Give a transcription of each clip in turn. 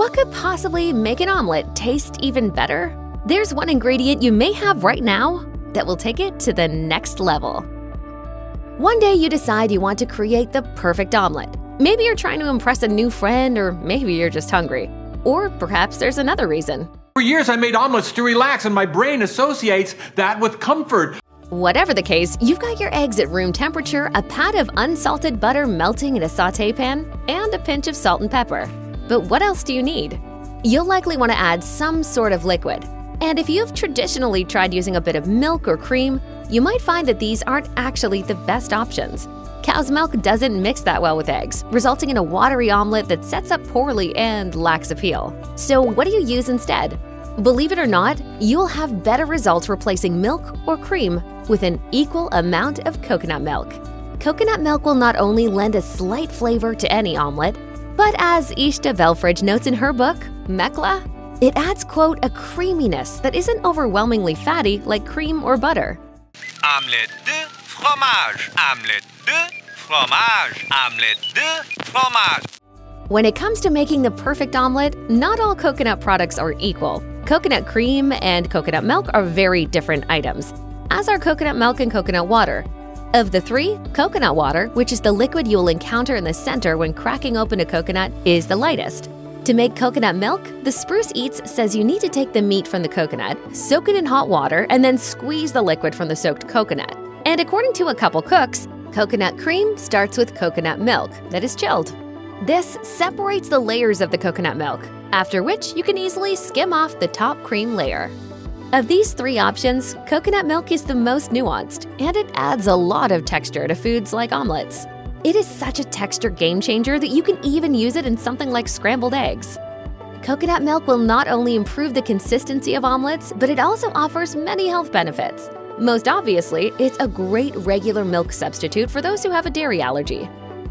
what could possibly make an omelet taste even better? There's one ingredient you may have right now that will take it to the next level. One day you decide you want to create the perfect omelet. Maybe you're trying to impress a new friend, or maybe you're just hungry. Or perhaps there's another reason. For years I made omelets to relax, and my brain associates that with comfort. Whatever the case, you've got your eggs at room temperature, a pat of unsalted butter melting in a sauté pan, and a pinch of salt and pepper. But what else do you need? You'll likely want to add some sort of liquid. And if you've traditionally tried using a bit of milk or cream, you might find that these aren't actually the best options. Cow's milk doesn't mix that well with eggs, resulting in a watery omelet that sets up poorly and lacks appeal. So what do you use instead? Believe it or not, you'll have better results replacing milk or cream with an equal amount of coconut milk. Coconut milk will not only lend a slight flavor to any omelet, but as Ishta Belfridge notes in her book, Mekla, it adds, quote, a creaminess that isn't overwhelmingly fatty like cream or butter. Omelette de fromage, omelette de fromage, omelette de fromage. When it comes to making the perfect omelet, not all coconut products are equal. Coconut cream and coconut milk are very different items, as are coconut milk and coconut water. Of the three, coconut water, which is the liquid you'll encounter in the center when cracking open a coconut, is the lightest. To make coconut milk, the Spruce Eats says you need to take the meat from the coconut, soak it in hot water, and then squeeze the liquid from the soaked coconut. And according to a couple cooks, coconut cream starts with coconut milk that is chilled. This separates the layers of the coconut milk, after which you can easily skim off the top cream layer. Of these three options, coconut milk is the most nuanced, and it adds a lot of texture to foods like omelets. It is such a texture game changer that you can even use it in something like scrambled eggs. Coconut milk will not only improve the consistency of omelets, but it also offers many health benefits. Most obviously, it's a great regular milk substitute for those who have a dairy allergy.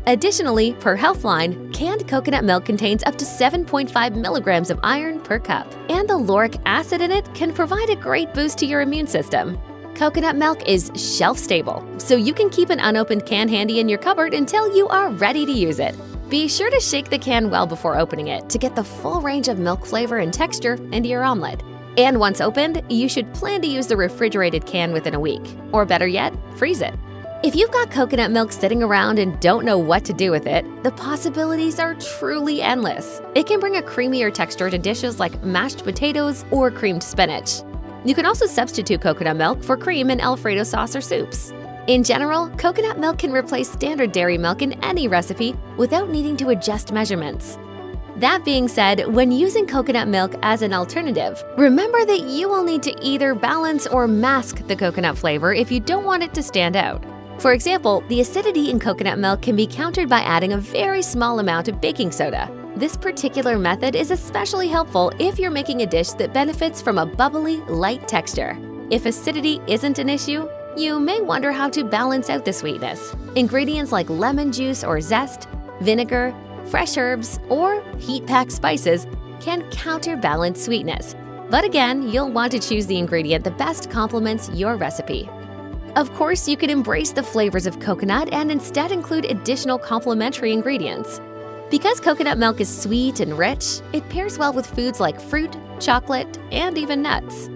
Additionally, per Healthline, canned coconut milk contains up to 7.5 milligrams of iron per cup, and the lauric acid in it can provide a great boost to your immune system. Coconut milk is shelf-stable, so you can keep an unopened can handy in your cupboard until you are ready to use it. Be sure to shake the can well before opening it to get the full range of milk flavor and texture into your omelet. And once opened, you should plan to use the refrigerated can within a week, or better yet, freeze it. If you've got coconut milk sitting around and don't know what to do with it, the possibilities are truly endless. It can bring a creamier texture to dishes like mashed potatoes or creamed spinach. You can also substitute coconut milk for cream in Alfredo sauce or soups. In general, coconut milk can replace standard dairy milk in any recipe without needing to adjust measurements. That being said, when using coconut milk as an alternative, remember that you will need to either balance or mask the coconut flavor if you don't want it to stand out. For example, the acidity in coconut milk can be countered by adding a very small amount of baking soda. This particular method is especially helpful if you're making a dish that benefits from a bubbly, light texture. If acidity isn't an issue, you may wonder how to balance out the sweetness. Ingredients like lemon juice or zest, vinegar, fresh herbs, or heat-packed spices can counterbalance sweetness. But again, you'll want to choose the ingredient that best complements your recipe. Of course, you can embrace the flavors of coconut and instead include additional complementary ingredients. Because coconut milk is sweet and rich, it pairs well with foods like fruit, chocolate, and even nuts.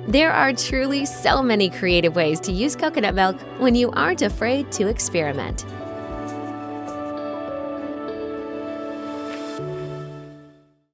There are truly so many creative ways to use coconut milk when you aren't afraid to experiment.